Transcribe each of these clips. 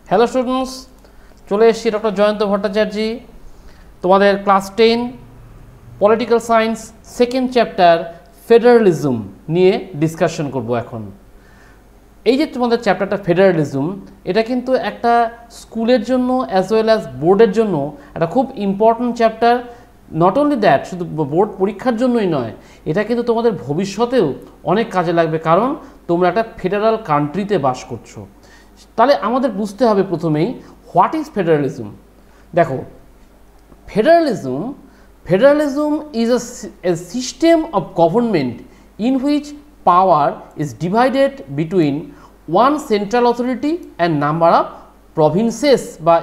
Hello students, চলে এসেছি doctor Jayanta Bhattacharya. তোমাদের class 10 political science second chapter federalism নিয়ে ডিসকাশন করব এখন। এই যে তোমাদের চ্যাপ্টারটা ফেডারালিজম, এটা কিন্তু একটা স্কুলের জন্য অ্যাজ ওয়েল অ্যাজ বোর্ডের জন্য একটা খুব important chapter. Not only that, শুধু বোর্ড পরীক্ষার জন্যই নয়, এটা কিন্তু তোমাদের ভবিষ্যতেও অনেক কাজে লাগবে, কারণ তোমরা একটা ফেডারাল কান্ট্রিতে বাস করছো। তাহলে আমাদের বুঝতে হবে প্রথমেই হোয়াট ইজ ফেডারালিজম। দেখো, federalism is a system of government in which power is divided between one central authority and number of provinces বা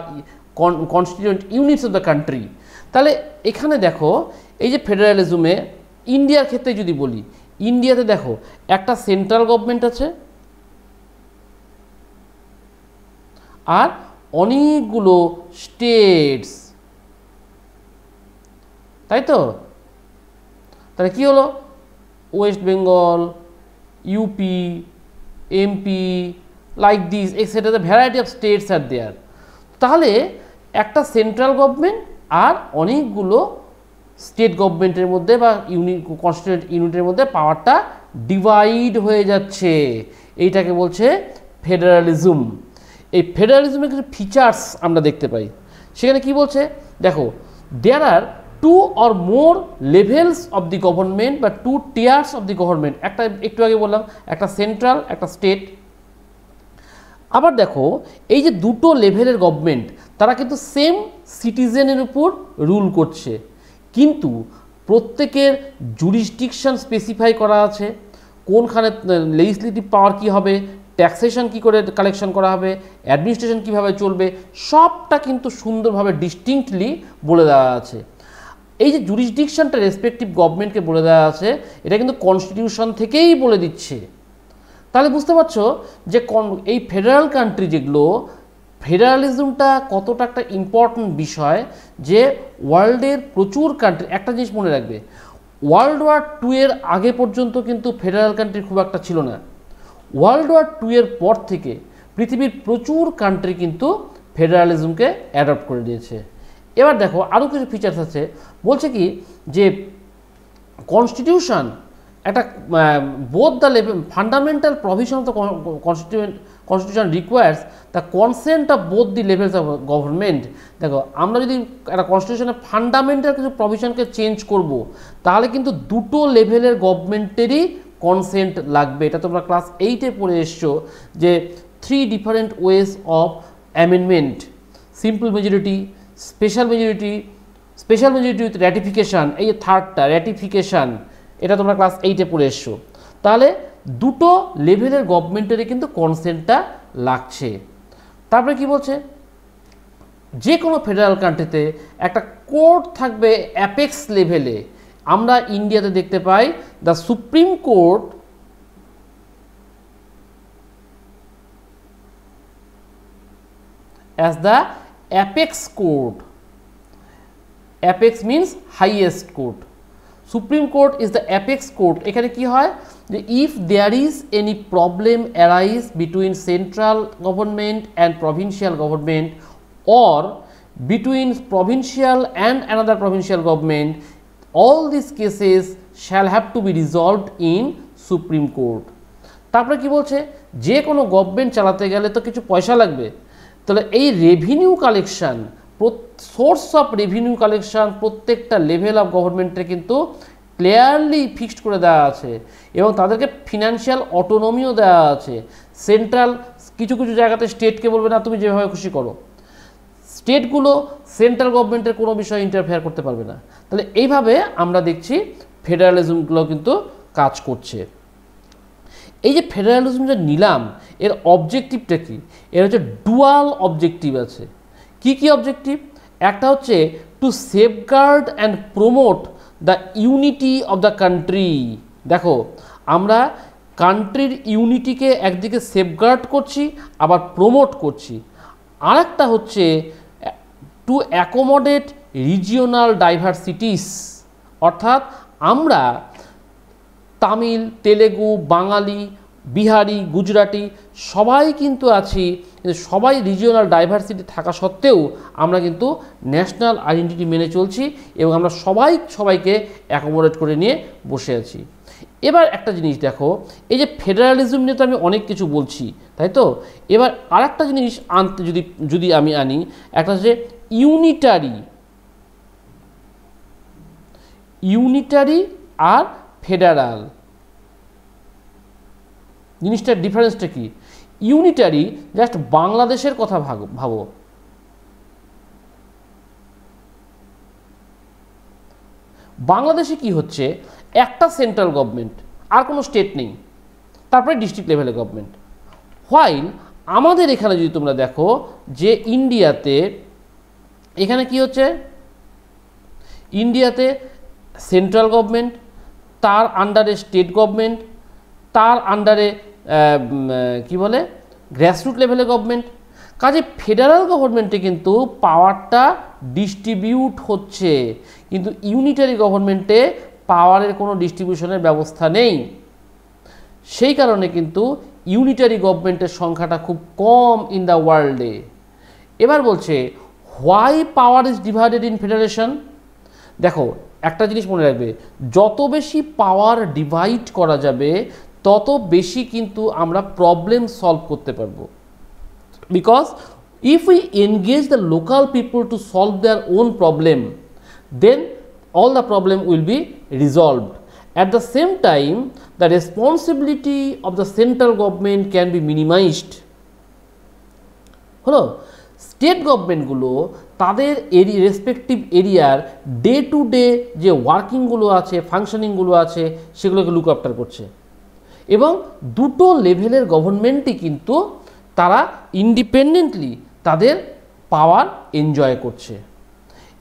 constituent units of the country। তাহলে এখানে দেখো, এই যে ফেডারালিজমে ইন্ডিয়ার ক্ষেত্রে যদি বলি, ইন্ডিয়াতে দেখো একটা সেন্ট্রাল গভর্নমেন্ট আছে আর অনেকগুলো স্টেটস, তাই তো? তাহলে কি হলো, West Bengal, UP, MP, like this etcetera, the variety of states are there. তাহলে একটা সেন্ট্রাল গভর্নমেন্ট আর অনেকগুলো স্টেট গভর্নমেন্টের মধ্যে বা কনস্টিটিউয়েন্ট ইউনিটের মধ্যে পাওয়ারটা ডিভাইড হয়ে যাচ্ছে, এইটাকে বলছে ফেডারালিজম। এই ফেডারালিজমের কিছু ফিচার্স আমরা দেখতে পাই। সেখানে কি বলছে দেখো, there are two or more levels of the government বা two tiers of the government. একটা একটু আগে বললাম, একটা সেন্ট্রাল, একটা স্টেট। আবার দেখো, এই যে দুটো লেভেলের গভর্নমেন্ট, তারা কিন্তু সেম সিটিজেনের উপর রুল করছে, কিন্তু প্রত্যেকের জুরিসডিকশন স্পেসিফাই করা আছে, কোনখানে লেজিসলেটিভ পাওয়ার কী হবে, ট্যাক্সেশন কী করে কালেকশন করা হবে, অ্যাডমিনিস্ট্রেশন কীভাবে চলবে, সবটা কিন্তু সুন্দরভাবে ডিস্টিংক্টলি বলে দেওয়া আছে। এই যে জুরিসডিকশনটা রেসপেক্টিভ গভর্নমেন্টকে বলে দেওয়া আছে, এটা কিন্তু কনস্টিটিউশন থেকেই বলে দিচ্ছে। তাহলে বুঝতে পারছো যে এই ফেডারাল কান্ট্রি যেগুলো, ফেডারালিজমটা কতটা একটা ইম্পর্ট্যান্ট বিষয়, যে ওয়ার্ল্ডের প্রচুর কান্ট্রি, একটা জিনিস মনে রাখবে, ওয়ার্ল্ড ওয়ার 2 এর আগে পর্যন্ত কিন্তু ফেডারাল কান্ট্রি খুব একটা ছিল না। ওয়ার্ল্ড ওয়ার 2 এর পর থেকে পৃথিবীর প্রচুর কান্ট্রি কিন্তু ফেডারালিজমকে অ্যাডপ্ট করে দিয়েছে। এবার দেখো, আরও কিছু ফিচার্স আছে। বলছে কি যে কনস্টিটিউশন একটা both the level fundamental provision of the constitution requires the consent of both the levels of government. দেখো, আমরা যদি একটা কনস্টিটিউশনের ফান্ডামেন্টাল কিছু প্রভিশনকে চেঞ্জ করব, তাহলে কিন্তু দুটো লেভেলের গভর্নমেন্টেরই কনসেন্ট লাগবে। এটা তোমরা ক্লাস 8-এ পড়ে এসছো, যে 3 different ways of amendment: simple majority, special majority with ratification, এই থার্ডটা র্যাটিফিকেশান, এটা তোমরা ক্লাস 8-এ পড়ে এসছো। তাহলে দুটো লেভেলের গভর্নমেন্টেরই কিন্তু কনসেন্টটা লাগছে। তারপরে কি বলছে, যে কোনো ফেডারাল কান্ট্রিতে একটা কোর্ট থাকবে অ্যাপেক্স লেভেলে। আমরা ইন্ডিয়াতে দেখতে পাই the supreme court as the apex court. Apex means highest court. Supreme Court is the apex court. এখানে কি হয়, যে if there is any problem arise between central government and provincial government, or between provincial and another provincial government, all these cases shall have to be resolved in Supreme Court. তারপরে কি বলছে, যে কোনো government চালাতে গেলে তো কিছু পয়সা লাগবে। তাহলে এই revenue collection, source of revenue collection প্রত্যেকটা লেভেল অফ গভর্নমেন্টে কিন্তু ক্লিয়ারলি ফিক্সড করে দেওয়া আছে, এবং তাদেরকে ফিনান্সিয়াল অটোনমিও দেওয়া আছে। সেন্ট্রাল কিছু কিছু জায়গাতে স্টেটকে বলবে না তুমি যেভাবে খুশি করো, স্টেটগুলো সেন্ট্রাল গভর্নমেন্টের কোনো বিষয়ে ইন্টারফেয়ার করতে পারবে না। তাহলে এইভাবে আমরা দেখছি ফেডারালিজমগুলো কিন্তু কাজ করছে। এই যে ফেডারালিজম যে নিলাম, এর অবজেক্টিভটা কি? এর হচ্ছে ডুয়াল অবজেক্টিভ আছে। কি কি অবজেক্টিভ? একটা হচ্ছে to safeguard and promote the unity of the country. দেখো, আমরা কান্ট্রির ইউনিটিকে একদিকে সেফগার্ড করছি, আবার প্রমোট করছি। আর একটা হচ্ছে টু অ্যাকোমোডেট রিজিওনাল ডাইভার্সিটিস, অর্থাৎ আমরা তামিল, তেলেগু, বাঙালি বিহারি, গুজরাটি সবাই কিন্তু আছি, কিন্তু সবাই রিজিওনাল ডাইভার্সিটি থাকা সত্ত্বেও আমরা কিন্তু ন্যাশনাল আইডেন্টিটি মেনে চলছি এবং আমরা সবাইকে অ্যাকোমোডেট করে নিয়ে বসে আছি। এবার একটা জিনিস দেখো, এই যে ফেডারালিজম নিয়ে তো আমি অনেক কিছু বলছি, তাই তো? এবার আরেকটা জিনিস আনতে যদি আমি আনি, একটা হচ্ছে ইউনিটারি আর ফেডারাল। জিনিসটার ডিফারেন্সটা কি? ইউনিটারি জাস্ট বাংলাদেশের কথা ভাবো, বাংলাদেশে কি হচ্ছে, একটা সেন্ট্রাল গভর্নমেন্ট, আর কোনো স্টেট নেই, তারপরে ডিস্ট্রিক্ট লেভেলের গভর্নমেন্ট। হোয়াইল আমাদের এখানে যদি তোমরা দেখো যে ইন্ডিয়াতে, এখানে কি হচ্ছে, ইন্ডিয়াতে সেন্ট্রাল গভর্নমেন্ট, তার আন্ডারে স্টেট গভর্নমেন্ট, তার আন্ডারে কি বলে গ্রাসরুট লেভেলের গভর্নমেন্ট। কাজে ফেডারাল গভর্নমেন্টে কিন্তু পাওয়ারটা ডিস্ট্রিবিউট হচ্ছে, কিন্তু ইউনিটারি গভর্নমেন্টে পাওয়ারের কোনো ডিস্ট্রিবিউশনের ব্যবস্থা নেই। সেই কারণে কিন্তু ইউনিটারি গভর্নমেন্টের সংখ্যাটা খুব কম ইন দ্য ওয়ার্ল্ডে। এবার বলছে why power is divided in federation. দেখো একটা জিনিস মনে রাখবে, যত বেশি পাওয়ার ডিভাইড করা যাবে তত বেশি কিন্তু আমরা প্রবলেম সলভ করতে পারবো। Because if we engage the local people to solve their own problem, then all the problem will be resolved. At the same time, the responsibility of the central government can be minimized. হলো, state গভর্নমেন্টগুলো তাদের respective এরিয়ার day to day যে ওয়ার্কিংগুলো আছে, ফাংশনিংগুলো আছে, সেগুলোকে look after করছে এবং দুটো লেভেলের গভর্নমেন্টই কিন্তু তারা ইন্ডিপেন্ডেন্টলি তাদের পাওয়ার এনজয় করছে।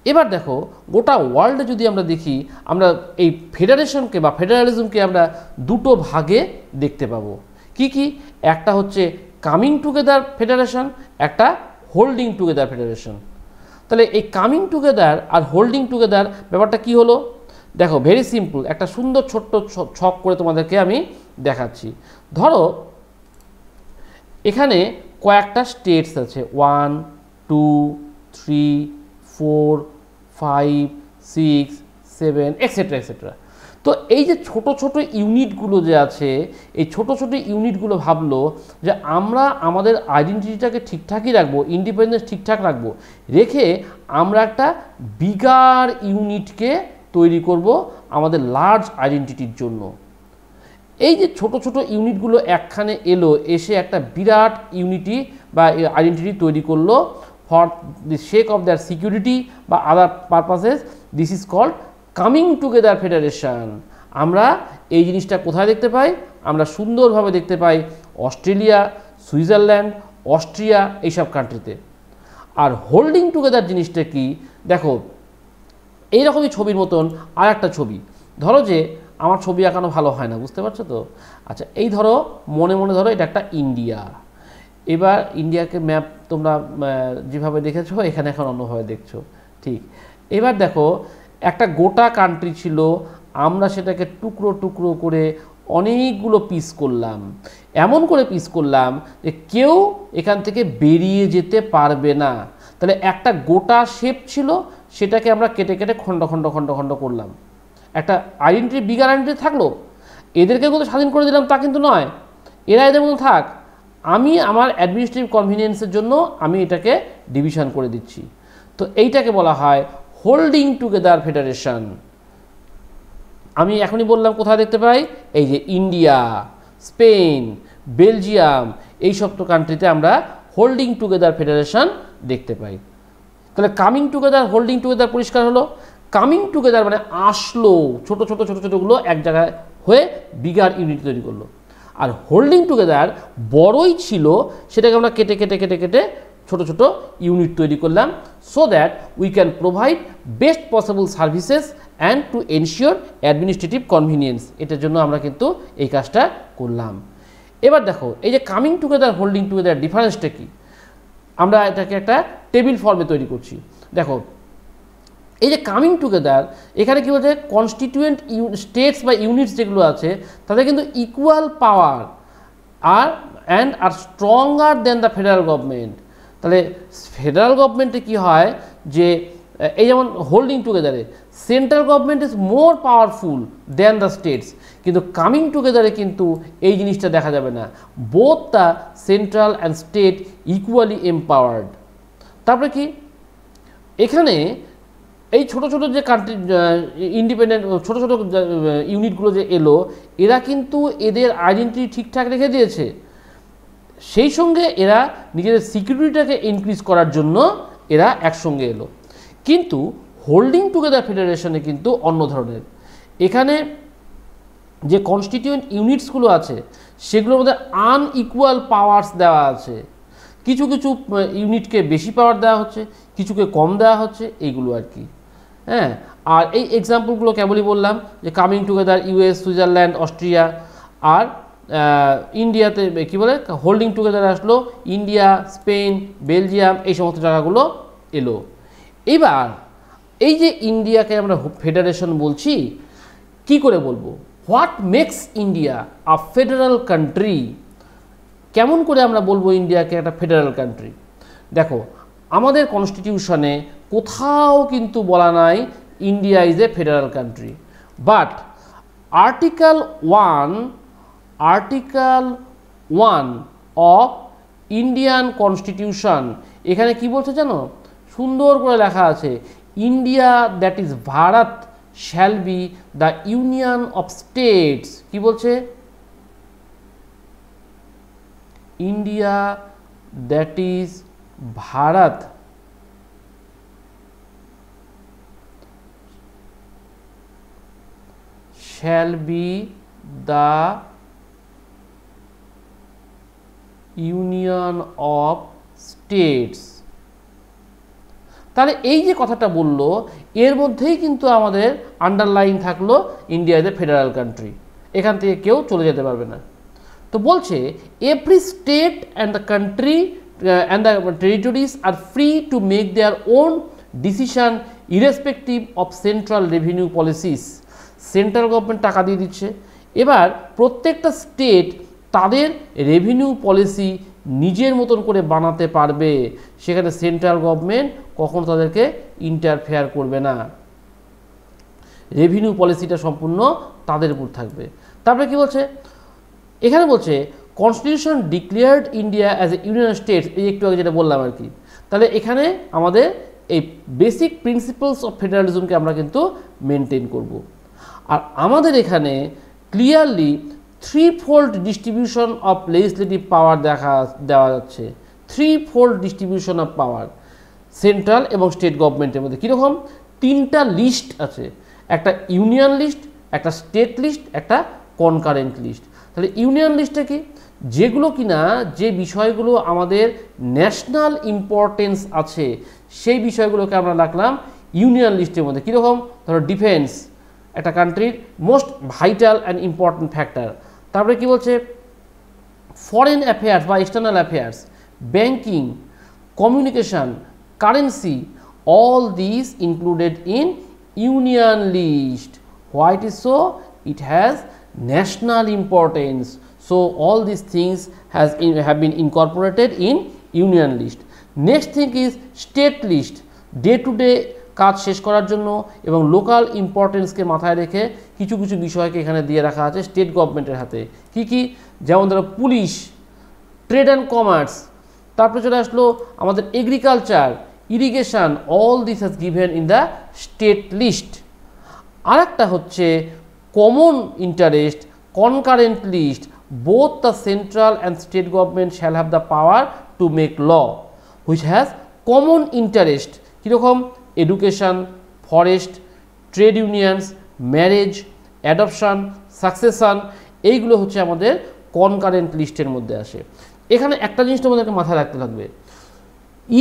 এবার দেখো গোটা ওয়ার্ল্ডে যদি আমরা দেখি, আমরা এই ফেডারেশনকে বা ফেডারালিজমকে আমরা দুটো ভাগে দেখতে পাবো। কি কি? একটা হচ্ছে কামিং টুগেদার ফেডারেশন, একটা হোল্ডিং টুগেদার ফেডারেশন। তাহলে এই কামিং টুগেদার আর হোল্ডিং টুগেদার ব্যাপারটা কি হলো? দেখো ভেরি সিম্পল, একটা সুন্দর ছোট্ট ছক করে তোমাদেরকে আমি দেখাচ্ছি। ধরো এখানে কয়েকটা স্টেটস আছে, 1 2 3 4 5 6 7 এক্সেট্রা এক্সেট্রা। তো এই যে ছোট ছোট ইউনিটগুলো যে আছে, এই ছোট ছোট ইউনিটগুলো ভাবলো যে আমরা আমাদের আইডেন্টিটিটাকে ঠিকঠাকই রাখবো, ইন্ডিপেন্ডেন্স ঠিকঠাক রাখবো, রেখে আমরা একটা বিগার ইউনিটকে তৈরি করব আমাদের লার্জ আইডেন্টিটির জন্য। এই যে ছোট ছোট ইউনিটগুলো একখানে এলো, এসে একটা বিরাট ইউনিটি বা আইডেন্টিটি তৈরি করলো for the sake of their security বা other purposes. This is called coming together federation. আমরা এই জিনিসটা কোথায় দেখতে পাই? আমরা সুন্দরভাবে দেখতে পাই অস্ট্রেলিয়া, সুইজারল্যান্ড, অস্ট্রিয়া এইসব কান্ট্রিতে। আর হোল্ডিং টুগেদার জিনিসটা কি? দেখো এইরকমই ছবির মতন আর একটা ছবি। ধরো যে আমার ছবি আঁকানো ভালো হয় না, বুঝতে পারছো তো? আচ্ছা, এই ধরো মনে মনে ধরো এটা একটা ইন্ডিয়া। এবার ইন্ডিয়াকে ম্যাপ তোমরা যেভাবে দেখেছো এখানে এখন অন্যভাবে দেখছো, ঠিক। এবার দেখো একটা গোটা কান্ট্রি ছিল, আমরা সেটাকে টুকরো টুকরো করে অনেকগুলো পিস করলাম, এমন করে পিস করলাম যে কেউ এখান থেকে বেরিয়ে যেতে পারবে না। তাহলে একটা গোটা শেপ ছিল, সেটাকে আমরা কেটে কেটে খণ্ড খণ্ড খণ্ড খণ্ড করলাম। একটা আইডেন্টিটি, বিগার আইডেন্টিটি থাকলো, এদেরকে কিন্তু স্বাধীন করে দিলাম তা কিন্তু নয়, এরা এদের মতো থাক, আমি আমার অ্যাডমিনিস্ট্রেটিভ কনভিনিয়েন্সের জন্য আমি এটাকে ডিভিশন করে দিচ্ছি। তো এইটাকে বলা হয় হোল্ডিং টুগেদার ফেডারেশন। আমি এখনই বললাম কোথায় দেখতে পাই, এই যে ইন্ডিয়া, স্পেন, বেলজিয়াম, এই সব তো কান্ট্রিতে আমরা হোল্ডিং টুগেদার ফেডারেশন দেখতে পাই। তাহলে কামিং টুগেদার, হোল্ডিং টুগেদার পরিষ্কার হলো। কামিং টুগেদার মানে আসলো, ছোট ছোট ছোট ছোটোগুলো এক জায়গায় হয়ে বিগার ইউনিট তৈরি করলো। আর হোল্ডিং টুগেদার বড়ই ছিল, সেটাকে আমরা কেটে কেটে কেটে কেটে ছোট ছোট ইউনিট তৈরি করলাম, so that we can provide best possible services and to ensure administrative convenience. এটার জন্য আমরা কিন্তু এই কাজটা করলাম। এবার দেখো এই যে কামিং টুগেদার, হোল্ডিং টুগেদার ডিফারেন্সটা কি? আমরা এটাকে একটা টেবিল ফর্মে তৈরি করছি। দেখো এই যে কামিং টুগেদার, এখানে কী বলছে, কনস্টিটিউয়েন্ট স্টেটস বা ইউনিটস যেগুলো আছে তাদের কিন্তু ইকুয়াল পাওয়ার আর and are stronger than the federal government. তাহলে ফেডারেল গভর্নমেন্টে কী হয় যে এই যেমন হোল্ডিং টুগেদারে central government is more powerful than the states, কিন্তু কামিং টুগেদারে কিন্তু এই জিনিসটা দেখা যাবে না। Both the central and state equally empowered. তারপরে কি এখানে এই ছোট ছোট যে কান্ট্রি ইন্ডিপেন্ডেন্ট ছোট ছোট ইউনিটগুলো যে এলো, এরা কিন্তু এদের আইডেন্টিটি ঠিকঠাক রেখে দিয়েছে, সেই সঙ্গে এরা নিজেদের সিকিউরিটিটাকে ইনক্রিজ করার জন্য এরা একসঙ্গে এলো। কিন্তু হোল্ডিং টুগেদার ফেডারেশনে কিন্তু অন্য ধরনের। এখানে যে কনস্টিটিউয়েন্ট ইউনিটসগুলো আছে সেগুলোর মধ্যে আনইকুয়াল পাওয়ার্স দেওয়া আছে। কিছু কিছু ইউনিটকে বেশি পাওয়ার দেওয়া হচ্ছে, কিছুকে কম দেওয়া হচ্ছে, এইগুলো আর কি। হ্যাঁ, আর এই এক্সাম্পলগুলো কেবলই বললাম যে coming together US, Switzerland, Austria, আর ইন্ডিয়াতে কী বলে হোল্ডিং টুগেদার আসলো ইন্ডিয়া, স্পেন, বেলজিয়াম, এই সমস্ত জায়গাগুলো এলো। এবার এই যে ইন্ডিয়াকে আমরা ফেডারেশন বলছি, কি করে বলবো? What makes India a federal country? কেমন করে আমরা বলবো ইন্ডিয়াকে একটা ফেডারাল কান্ট্রি? দেখো, আমাদের কনস্টিটিউশনে কোথাও কিন্তু বলা নাই India is a federal country, but article 1 of Indian constitution এখানে কি বলছে জানো? সুন্দর করে লেখা আছে, India that is Bharat shall be the union of states. কি বলছে? India that is Bharat shall be the union of states. তাহলে এই যে কথাটা বললো, এর মধ্যেই কিন্তু আমাদের আন্ডারলাইন থাকলো India is a federal country, এখান থেকে কেউ চলে যেতে পারবে না। তো বলছে every state and the country and the territories are free to make their own decision irrespective of central revenue policies. Central government টাকা দিয়ে দিচ্ছে, এবার প্রত্যেকটা স্টেট তাদের রেভিনিউ পলিসি নিজের মতন করে বানাতে পারবে, সেখানে সেন্ট্রাল গভর্নমেন্ট কখনো তাদেরকে ইন্টারফেয়ার করবে না, রেভিনিউ পলিসিটা সম্পূর্ণ তাদের উপর থাকবে। তারপরে কি বলছে এখানে? বলছে constitution declared India as a union states, এই একটু আগে যেটা বললাম আর কি। তাহলে এখানে আমাদের এই বেসিক প্রিন্সিপালস অফ ফেডারালিজমকে আমরা কিন্তু মেনটেন করব। আর আমাদের এখানে clearly threefold distribution of legislative power দেওয়া যাচ্ছে। Threefold distribution of power central এবং স্টেট গভর্নমেন্টের মধ্যে কীরকম? তিনটা লিস্ট আছে, একটা ইউনিয়ন লিস্ট, একটা স্টেট লিস্ট, একটা কনকারেন্ট লিস্ট। তাহলে ইউনিয়ন লিস্টে কি? যেগুলো কিনা যে বিষয়গুলো আমাদের ন্যাশনাল ইম্পর্টেন্স আছে সেই বিষয়গুলোকে আমরা রাখলাম ইউনিয়ন লিস্টের মধ্যে। কীরকম? ধরো ডিফেন্স একটা কান্ট্রির most vital and important factor. তারপরে কি বলছে? ফরেন অ্যাফেয়ার্স বা external affairs, banking, communication, currency, all these included in union list. Why it is so? It has national importance, so all these things have been incorporated in union list. Next thing is state list, day to day কাজ শেষ করার জন্য এবং local ইম্পর্টেন্সকে মাথায় রেখে কিছু কিছু বিষয়কে এখানে দিয়ে রাখা আছে স্টেট গভর্নমেন্টের হাতে। কি কি? যেমন ধরো পুলিশ, ট্রেড অ্যান্ড কমার্স, তারপরে চলে আসলো আমাদের agriculture, irrigation, all this has given in the state list. আর একটা হচ্ছে common interest, concurrent list, both the central and state government shall have the power to make law which has common interest. কীরকম? Education, forest, trade unions, marriage, adoption, succession, এইগুলো হচ্ছে আমাদের concurrent লিস্টের মধ্যে আসে। এখানে একটা জিনিস তোমাদেরকে মাথায় রাখতে থাকবে,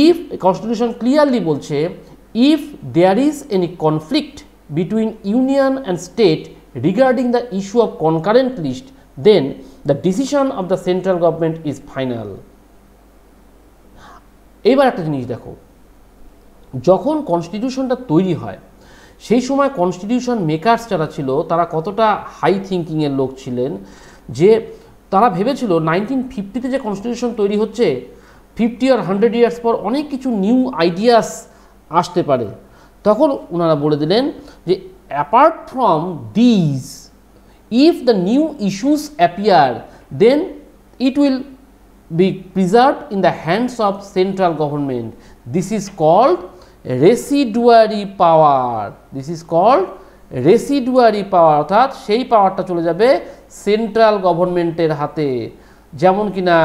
ইফ কনস্টিটিউশন ক্লিয়ারলি বলছে if there is any conflict between union and state regarding the issue of concurrent list then the decision of the central government is final. এইবার একটা জিনিস দেখো, যখন কনস্টিটিউশনটা তৈরি হয় সেই সময় কনস্টিটিউশন মেকার্স যারা ছিল তারা কতটা হাই থিঙ্কিংয়ের লোক ছিলেন যে তারা ভেবেছিল 1950-তে যে কনস্টিটিউশন তৈরি হচ্ছে 50 আর 100 ইয়ার্স পর অনেক কিছু নিউ আইডিয়াস আসতে পারে। তখন ওনারা বলে দিলেন যে apart from this, if the new issues appear then it will be preserved in the hands of central government. This is called residuary power. This is called residuary power, অর্থাৎ সেই পাওয়ারটা চলে যাবে সেন্ট্রাল গভর্নমেন্টের হাতে। যেমন কিনা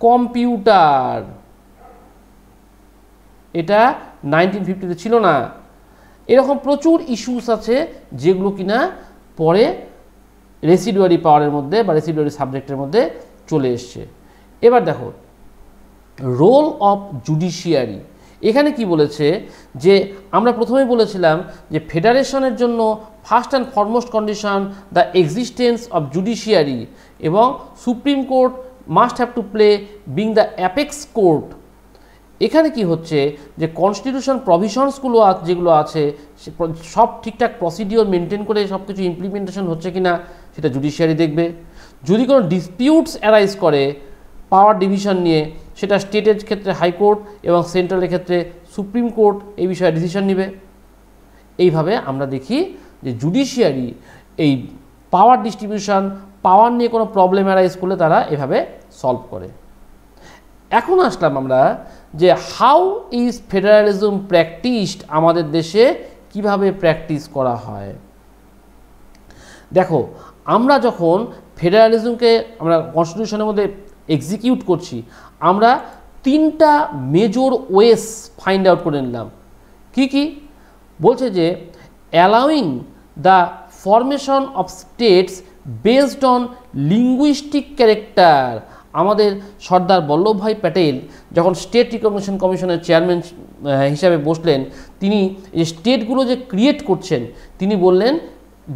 কম্পিউটার, এটা 1950-তে ছিল না। এরকম প্রচুর ইস্যুস আছে যেগুলো কিনা পরে রেসিডুয়ারি পাওয়ারের মধ্যে বা রেসিডুয়ারি সাবজেক্টের মধ্যে চলে এসছে। এবার দেখো রোল অফ জুডিশিয়ারি। এখানে কি বলেছে যে আমরা প্রথমেই বলেছিলাম যে ফেডারেশনের জন্য first and foremost condition the existence of judiciary এবং supreme court must have to play being the apex court. এখানে কি হচ্ছে যে কনস্টিটিউশন প্রভিশনসগুলো যেগুলো আছে সব ঠিকঠাক প্রসিডিওর মেনটেন করে সব কিছু ইমপ্লিমেন্টেশন হচ্ছে কি না সেটা জুডিশিয়ারি দেখবে। যদি কোনো ডিসপিউটস অ্যারাইজ করে পাওয়ার ডিভিশন নিয়ে, সেটা স্টেটের ক্ষেত্রে হাইকোর্ট এবং সেন্ট্রালের ক্ষেত্রে সুপ্রিম কোর্ট এই বিষয়ে ডিসিশন নেবে। এইভাবে আমরা দেখি যে জুডিশিয়ারি এই পাওয়ার ডিস্ট্রিবিউশন, পাওয়ার নিয়ে কোনো প্রবলেম অ্যারাইজ করলে তারা এভাবে সলভ করে। এখন আসলাম আমরা যে হাউ ইজ ফেডারালিজম প্র্যাকটিসড, আমাদের দেশে কিভাবে প্র্যাকটিস করা হয়। দেখো আমরা যখন ফেডারালিজমকে আমরা কনস্টিটিউশনের মধ্যে এক্সিকিউট করছি, আমরা তিনটা মেজর ওয়েস ফাইন্ড আউট করে নিলাম। কি কি বলছে যে allowing the formation of states based on linguistic character. আমাদের সর্দার বল্লভভাই প্যাটেল যখন স্টেট রিকগনিশন কমিশনের চেয়ারম্যান হিসাবে বসলেন, তিনি এই স্টেটগুলো যে ক্রিয়েট করছেন তিনি বললেন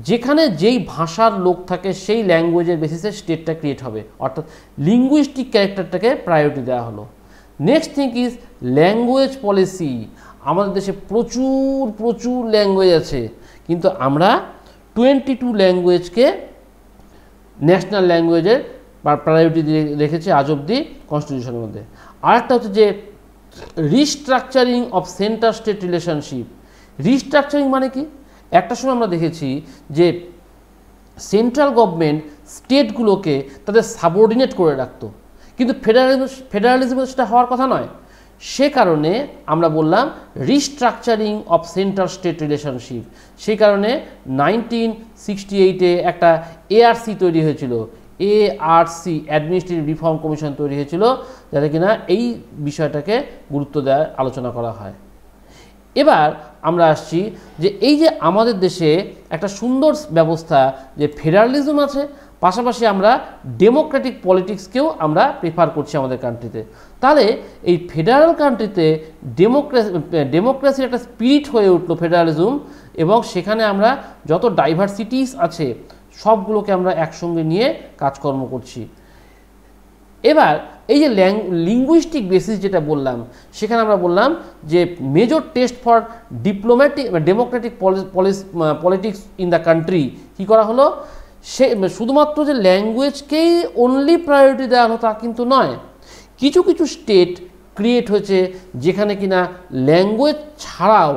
যেখানে যেই ভাষার লোক থাকে সেই ল্যাঙ্গুয়েজের বেসিসে স্টেটটা ক্রিয়েট হবে, অর্থাৎ লিঙ্গুইস্টিক ক্যারেক্টারটাকে প্রায়োরিটি দেওয়া হলো। Next thing is language policy. আমাদের দেশে প্রচুর ল্যাঙ্গুয়েজ আছে, কিন্তু আমরা 22 ল্যাঙ্গুয়েজকে ন্যাশনাল ল্যাঙ্গুয়েজের প্রায়োরিটি দিয়ে রেখেছি আজ অব্দি কনস্টিটিউশনের মধ্যে। আরেকটা হচ্ছে যে restructuring of centre state relationship. Restructuring মানে কি? একটা সময় আমরা দেখেছি যে সেন্ট্রাল গভর্নমেন্ট স্টেটগুলোকে তাদের সাবঅর্ডিনেট করে রাখতো, কিন্তু ফেডারালিজমে সেটা হওয়ার কথা নয়। সে কারণে আমরা বললাম restructuring of centre state relationship. সেই কারণে 1968-এ একটা এআরসি তৈরি হয়েছিল, এআরসি অ্যাডমিনিস্ট্রেটিভ রিফর্ম কমিশন তৈরি হয়েছিল, যাতে কিনা এই বিষয়টাকে গুরুত্ব দেওয়ার আলোচনা করা হয়। এবার আমরা আসছি যে এই যে আমাদের দেশে একটা সুন্দর ব্যবস্থা যে ফেডারালিজম আছে, পাশাপাশি আমরা ডেমোক্রেটিক পলিটিক্সকেও আমরা প্রেফার করছি আমাদের কান্ট্রিতে। তাহলে এই ফেডারাল কান্ট্রিতে ডেমোক্রেসির একটা স্পিরিট হয়ে উঠলো ফেডারালিজম, এবং সেখানে আমরা যত ডাইভার্সিটিস আছে সবগুলোকে আমরা একসঙ্গে নিয়ে কাজকর্ম করছি। এবার এই যে লিঙ্গুইস্টিক বেসিস যেটা বললাম, সেখানে আমরা বললাম যে major test for democratic politics in the country কী করা হলো, সে শুধুমাত্র যে ল্যাঙ্গুয়েজকেই অনলি প্রায়োরিটি দেওয়া হলো তা কিন্তু নয়। কিছু কিছু স্টেট ক্রিয়েট হয়েছে যেখানে কিনা ল্যাঙ্গুয়েজ ছাড়াও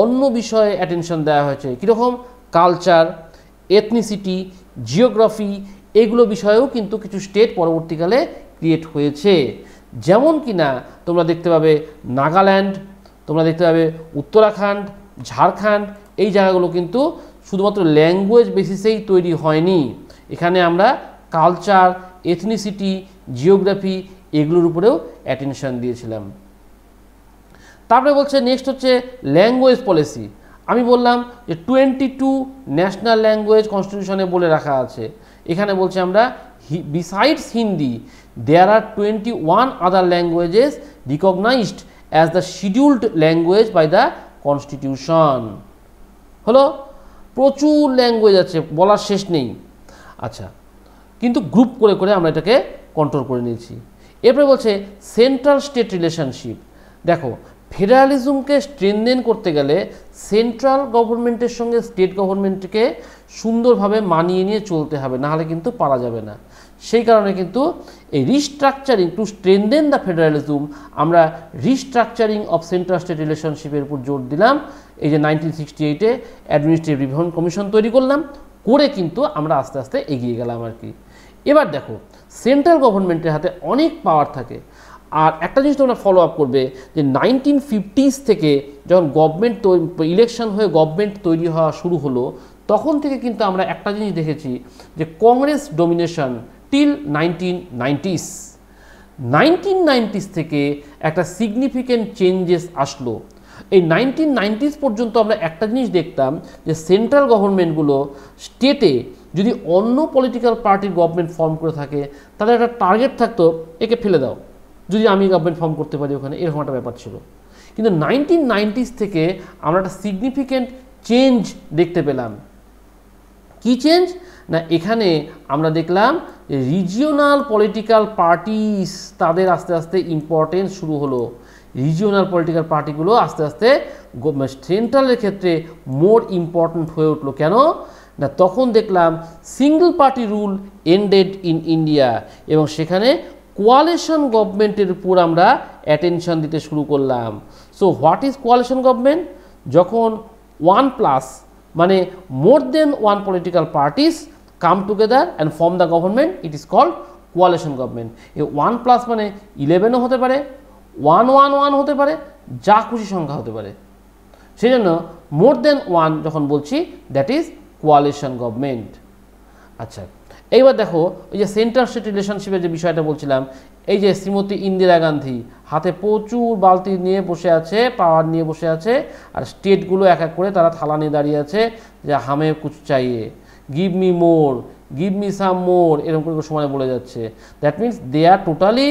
অন্য বিষয়ে অ্যাটেনশন দেওয়া হয়েছে। কীরকম? কালচার, এথনিসিটি, জিওগ্রাফি, এগুলো বিষয়েও কিন্তু কিছু স্টেট পরবর্তীকালে ক্রিয়েট হয়েছে। যেমন কিনা তোমরা দেখতে পাবে নাগাল্যান্ড, তোমরা দেখতে পাবে উত্তরাখণ্ড, ঝাড়খণ্ড, এই জায়গাগুলো কিন্তু শুধুমাত্র ল্যাঙ্গুয়েজ বেসিসেই তৈরি হয়নি। এখানে আমরা কালচার, এথনিসিটি, জিওগ্রাফি এগুলোর উপরেও অ্যাটেনশন দিয়েছিলাম। তারপরে বলছে নেক্সট হচ্ছে ল্যাঙ্গুয়েজ পলিসি। আমি বললাম যে 22 ন্যাশনাল ল্যাঙ্গুয়েজ কনস্টিটিউশনে বলে রাখা আছে। এখানে বলছে আমরা besides Hindi there are 21 other languages recognised as the scheduled language by the constitution. হলো প্রচুর ল্যাঙ্গুয়েজ আছে, বলার শেষ নেই। আচ্ছা, কিন্তু গ্রুপ করে করে আমরা এটাকে কন্ট্রোল করে নিয়েছি। এরপরে বলছে সেন্ট্রাল স্টেট রিলেশনশিপ। দেখো ফেডারালিজমকে স্ট্রেনদেন করতে গেলে সেন্ট্রাল গভর্নমেন্টের সঙ্গে স্টেট গভর্নমেন্টকে সুন্দরভাবে মানিয়ে নিয়ে চলতে হবে, নাহলে কিন্তু পারা যাবে না। সেই কারণে কিন্তু এই restructuring to strengthen the federalism আমরা রিস্ট্রাকচারিং অফ সেন্ট্রাল স্টেট রিলেশনশিপের উপর জোর দিলাম। এই যে 1968-এ অ্যাডমিনিস্ট্রেটিভ রিফর্ম কমিশন তৈরি করলাম, করে কিন্তু আমরা আস্তে আস্তে এগিয়ে গেলাম আর কি। এবার দেখো সেন্ট্রাল গভর্নমেন্টের হাতে অনেক পাওয়ার থাকে, আর একটা জিনিস তোমরা ফলো আপ করবে যে 1950s থেকে যখন গভর্নমেন্ট ইলেকশন হয়ে গভর্নমেন্ট তৈরি হওয়া শুরু হলো, তখন থেকে কিন্তু আমরা একটা জিনিস দেখেছি যে Congress domination till 1990s। 1990s থেকে একটা সিগনিফিক্যান্ট চেঞ্জেস আসলো। এই 1990s পর্যন্ত আমরা একটা জিনিস দেখতাম যে সেন্ট্রাল গভর্নমেন্টগুলো স্টেটে যদি অন্য পলিটিক্যাল পার্টির গভর্নমেন্ট ফর্ম করে থাকে, তাদের একটা টার্গেট থাকতো একে ফেলে দাও, যদি আমি গভর্নমেন্ট ফর্ম করতে পারি ওখানে, এরকম একটা ব্যাপার ছিল। কিন্তু 1990s থেকে আমরা একটা সিগনিফিক্যান্ট চেঞ্জ দেখতে পেলাম। কি চেঞ্জ না, এখানে আমরা দেখলাম রিজিওনাল পলিটিক্যাল পার্টিস তাদের আস্তে আস্তে ইম্পর্টেন্স শুরু হলো। রিজিওনাল পলিটিক্যাল পার্টিগুলো আস্তে আস্তে সেন্ট্রালের ক্ষেত্রে মোর ইম্পর্ট্যান্ট হয়ে উঠলো। কেন না, তখন দেখলাম single party rule ended in India, এবং সেখানে কোয়ালিশন গভর্নমেন্টের উপর আমরা অ্যাটেনশন দিতে শুরু করলাম। So what is coalition government? যখন 1+ মানে more than one political parties come together and form the government, it is called coalition government. এই 1+ মানে 11ও হতে পারে, 111 হতে পারে, যা খুশি সংখ্যা হতে পারে। সেই জন্য মোর দেন ওয়ান যখন বলছি, দ্যাট ইজ কোয়ালিশন গভর্নমেন্ট। আচ্ছা, এইবার দেখো এই যে সেন্ট্রাল স্টেট রিলেশনশিপের যে বিষয়টা বলছিলাম, এই যে শ্রীমতী ইন্দিরা গান্ধী হাতে প্রচুর বালতি নিয়ে বসে আছে, পাওয়ার নিয়ে বসে আছে, আর স্টেটগুলো এক এক করে তারা থালা নিয়ে দাঁড়িয়ে আছে যে হামে কুছ চাইয়ে, give me more, give me some more, এরকম করে সময় বলে যাচ্ছে। That means they are totally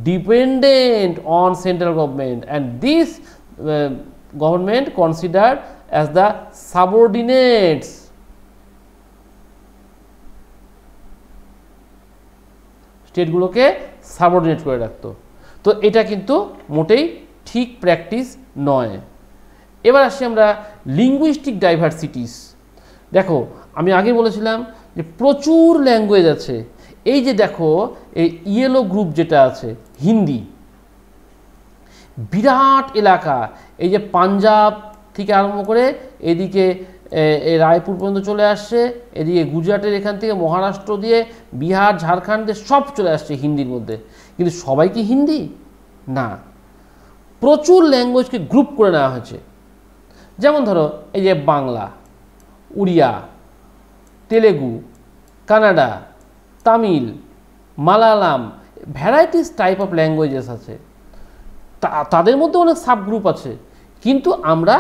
dependent on central government, and this government considered as the subordinates. স্টেটগুলোকে সাবঅর্ডিনেট করে রাখতো। তো এটা কিন্তু মোটেই ঠিক প্র্যাকটিস নয়। এবার আসছি আমরা লিঙ্গুইস্টিক ডাইভার্সিটিস। দেখো আমি আগে বলেছিলাম যে প্রচুর ল্যাঙ্গুয়েজ আছে। এই যে দেখো এই ইয়েলো গ্রুপ যেটা আছে, হিন্দি, বিরাট এলাকা, এই যে পাঞ্জাব থেকে আরম্ভ করে এদিকে রায়পুর পর্যন্ত চলে আসছে, এদিকে গুজরাটের এখান থেকে মহারাষ্ট্র দিয়ে বিহার ঝাড়খণ্ডে সব চলে আসছে হিন্দির মধ্যে। কিন্তু সবাই কি হিন্দি? না, প্রচুর ল্যাঙ্গুয়েজকে গ্রুপ করে নেওয়া হয়েছে। যেমন ধরো এই যে Bangla, Oriya, Telugu, Kannada, Tamil, Malayalam, varieties type of languages আছে। তাদের মধ্যে অনেক সাব গ্রুপ আছে, কিন্তু আমরা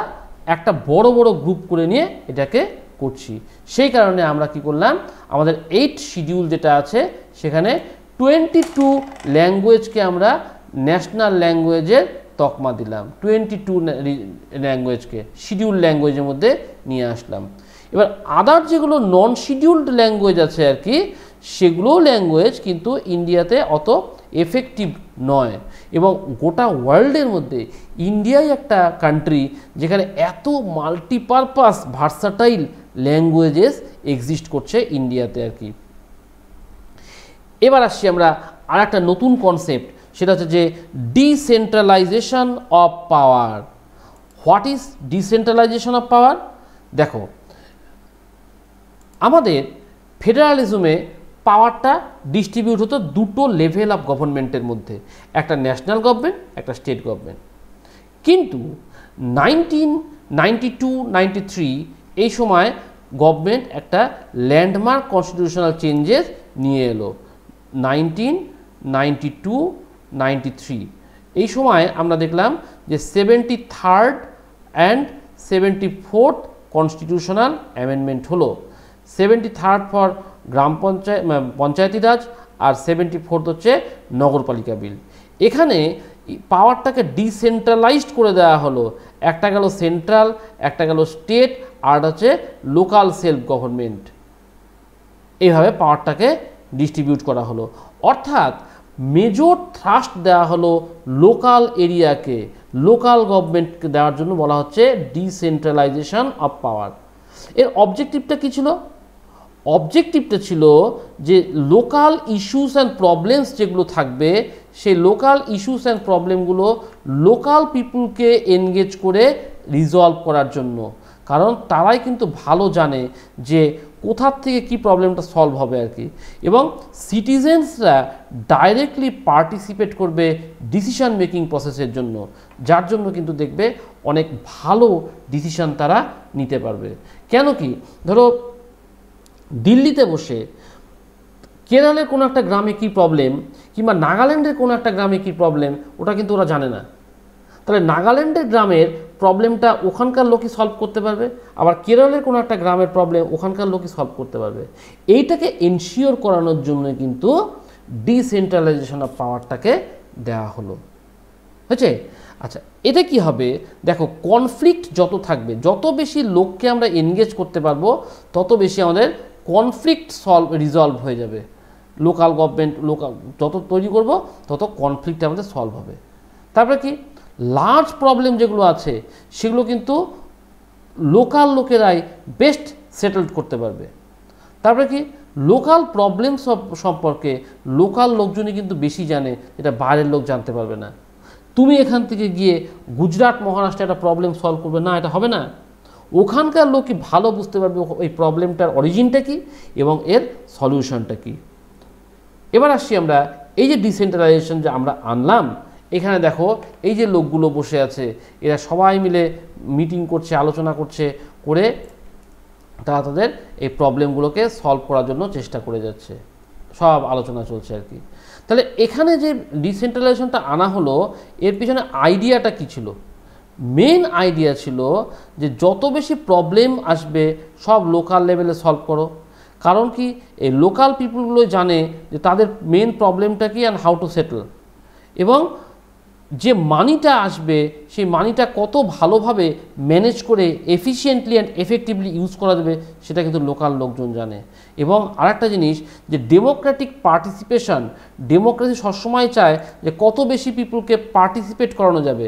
একটা বড় বড় গ্রুপ করে নিয়ে এটাকে করছি। সেই কারণে আমরা কি করলাম, আমাদের 8 শিডিউল যেটা আছে সেখানে 22 ল্যাঙ্গুয়েজকে আমরা ন্যাশনাল ল্যাঙ্গুয়েজের তকমা দিলাম। 22 ল্যাঙ্গুয়েজকে শিডিউল ল্যাঙ্গুয়েজের মধ্যে নিয়ে আসলাম। এবার আদার যেগুলো নন শিডিউলড ল্যাঙ্গুয়েজ আছে আর কি, সেগুলো ল্যাঙ্গুয়েজ কিন্তু ইন্ডিয়াতে অত এফেক্টিভ নয়। এবং গোটা ওয়ার্ল্ডের মধ্যে ইন্ডিয়াই একটা কান্ট্রি যেখানে এত মাল্টিপারপাস ভার্সাটাইল ল্যাঙ্গুয়েজেস এক্সিস্ট করছে ইন্ডিয়াতে আর কি। এবার আসছি আমরা আর একটা নতুন কনসেপ্ট, সেটা হচ্ছে যে decentralisation of power. What is decentralisation of power? দেখো আমাদের ফেডারালিজমে পাওয়ারটা ডিস্ট্রিবিউট হতো দুটো লেভেল অফ গভর্নমেন্টের মধ্যে, একটা ন্যাশনাল গভর্নমেন্ট, একটা স্টেট গভর্নমেন্ট। কিন্তু 1992-93 এই সময় গভর্নমেন্ট একটা ল্যান্ডমার্ক কনস্টিটিউশনাল চেঞ্জেস নিয়ে এলো। 1992-93 এই সময় আমরা দেখলাম যে 73rd and 74th constitutional amendment হলো। 73rd for gram Panchayati Raj, R 74th হচ্ছে নগরপালিকা বিল। এখানে পাওয়ারটাকে ডিসেন্ট্রালাইজড করে দেওয়া হলো, একটা গেল সেন্ট্রাল, একটা গেল স্টেট, আর হচ্ছে লোকাল সেলফ গভর্নমেন্ট। এইভাবে পাওয়ারটাকে ডিস্ট্রিবিউট করা হলো, অর্থাৎ মেজর থ্রাস্ট দেওয়া হলো লোকাল এরিয়াকে, লোকাল গভর্নমেন্টকে দেওয়ার জন্য বলা হচ্ছে ডিসেন্ট্রালাইজেশন অফ পাওয়ার। এর অবজেক্টিভটা কী ছিল? অবজেক্টিভটা ছিল যে লোকাল ইস্যুস অ্যান্ড প্রবলেমস যেগুলো থাকবে সেই লোকাল ইস্যুস অ্যান্ড প্রবলেমগুলো লোকাল পিপুলকে এনগেজ করে রিজলভ করার জন্য, কারণ তারাই কিন্তু ভালো জানে যে কোথার থেকে কি প্রবলেমটা সলভ হবে আর কি, এবং সিটিজেন্সরা ডাইরেক্টলি পার্টিসিপেট করবে ডিসিশন মেকিং প্রসেসের জন্য, যার জন্য কিন্তু দেখবে অনেক ভালো ডিসিশন তারা নিতে পারবে। কেন কি, ধরো দিল্লিতে বসে কেরলের কোনো একটা গ্রামে কি প্রবলেম কিংবা নাগাল্যান্ডের কোনো একটা গ্রামে কি প্রবলেম ওটা কিন্তু ওরা জানে না। তাহলে নাগাল্যান্ডের গ্রামের প্রবলেমটা ওখানকার লোকই সলভ করতে পারবে, আবার কেরলের কোনো একটা গ্রামের প্রবলেম ওখানকার লোকই সলভ করতে পারবে। এইটাকে এনশিওর করানোর জন্য কিন্তু ডিসেন্ট্রালাইজেশন অফ পাওয়ারটাকে দেওয়া হলো, হয়েছে। আচ্ছা, এটা কি হবে, দেখো কনফ্লিক্ট যত থাকবে, যত বেশি লোককে আমরা এনগেজ করতে পারবো তত বেশি আমাদের কনফ্লিক্ট রিজলভ হয়ে যাবে। লোকাল গভর্নমেন্ট যত তৈরি করব তত কনফ্লিক্ট আমাদের সলভ হবে। তারপরে কি, লার্জ প্রবলেম যেগুলো আছে সেগুলো কিন্তু লোকাল লোকেরাই বেস্ট সেটেলড করতে পারবে। তারপরে কি, লোকাল প্রবলেম সম্পর্কে লোকাল লোকজনই কিন্তু বেশি জানে, এটা বাইরের লোক জানতে পারবে না। তুমি এখান থেকে গিয়ে গুজরাট মহারাষ্ট্রে একটা প্রবলেম সলভ করবে না, এটা হবে না। ওখানকার লোকই ভালো বুঝতে পারবে এই প্রবলেমটার অরিজিনটা কি এবং এর সলিউশনটা কি। এবার আসছি আমরা এই যে ডিসেন্ট্রালাইজেশন যে আমরা আনলাম, এখানে দেখো এই যে লোকগুলো বসে আছে এরা সবাই মিলে মিটিং করছে, আলোচনা করছে, করে তারা তাদের এই প্রবলেমগুলোকে সলভ করার জন্য চেষ্টা করে যাচ্ছে, সব আলোচনা চলছে আর কি। তাহলে এখানে যে ডিসেন্ট্রালাইজেশনটা আনা হলো এর পিছনে আইডিয়াটা কি ছিল? মেন আইডিয়া ছিল যে যত বেশি প্রবলেম আসবে সব লোকাল লেভেলে সলভ করো, কারণ কি এই লোকাল পিপুলগুলো জানে যে তাদের মেন প্রবলেমটা কি অ্যান্ড হাউ টু সেটেল, এবং যে মানিটা আসবে সেই মানিটা কত ভালোভাবে ম্যানেজ করে এফিশিয়েন্টলি অ্যান্ড এফেক্টিভলি ইউজ করা যাবে সেটা কিন্তু লোকাল লোকজন জানে। এবং আরেকটা জিনিস যে ডেমোক্রেটিক পার্টিসিপেশন, ডেমোক্রেসি সবসময় চায় যে কত বেশি পিপুলকে পার্টিসিপেট করানো যাবে,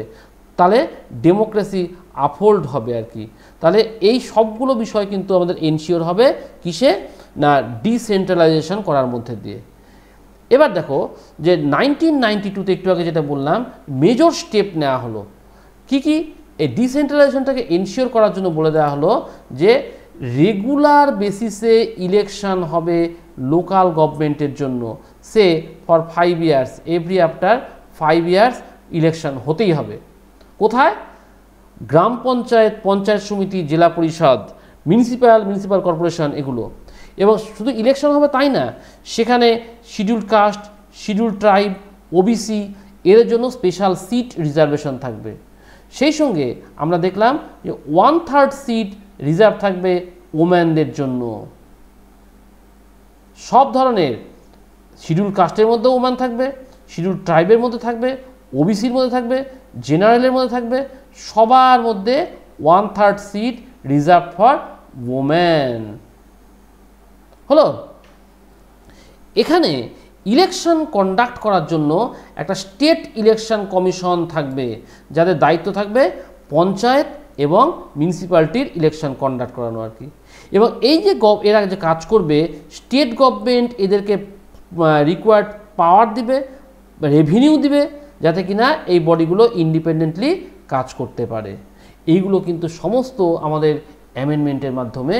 তাহলে ডেমোক্রেসি আপহোল্ড হবে আর কি। তাহলে এই সবগুলো বিষয় কিন্তু আমাদের এনশিওর হবে কিসে না, ডিসেন্ট্রালাইজেশন করার মধ্যে দিয়ে। এবার দেখো যে 1992-তে একটু আগে যেটা বললাম মেজর স্টেপ নেওয়া হলো। কি কি, এই ডিসেন্ট্রালাইজেশনটাকে এনশিওর করার জন্য বলে দেওয়া হলো যে রেগুলার বেসিসে ইলেকশন হবে লোকাল গভর্নমেন্টের জন্য, সে for 5 years, every after 5 years election হতেই হবে। কোথায়? গ্রাম পঞ্চায়েত, পঞ্চায়েত সমিতি, জেলা পরিষদ, মিউনিসিপ্যাল কর্পোরেশন, এগুলো। এবং শুধু ইলেকশন হবে তাই না, সেখানে scheduled caste, scheduled tribe, OBC এর জন্য স্পেশাল সিট রিজার্ভেশন থাকবে। সেই সঙ্গে আমরা দেখলাম যে 1/3 সিট রিজার্ভ থাকবে ওম্যানদের জন্য। সব ধরনের শিডিউল্ড কাস্টের মধ্যে ওম্যান থাকবে, শিডিউল্ড ট্রাইবের মধ্যে থাকবে, ওবিসির মধ্যে থাকবে, জেনারেলের মধ্যে থাকবে, সবার মধ্যে 1/3 সিট রিজার্ভ ফর ওম্যান। হলো, এখানে ইলেকশন কন্ডাক্ট করার জন্য একটা স্টেট ইলেকশন কমিশন থাকবে, যাদের দায়িত্ব থাকবে পঞ্চায়েত এবং মিউনিসিপ্যালিটির ইলেকশন কন্ডাক্ট করানো আর কি। এবং এই যে এরা যে কাজ করবে, স্টেট গভর্নমেন্ট এদেরকে রিকোয়ার্ড পাওয়ার দিবে, রেভিনিউ দিবে, যাতে কিনা এই বডিগুলো ইন্ডিপেন্ডেন্টলি কাজ করতে পারে। এইগুলো কিন্তু সমস্ত আমাদের অ্যামেন্ডমেন্টের মাধ্যমে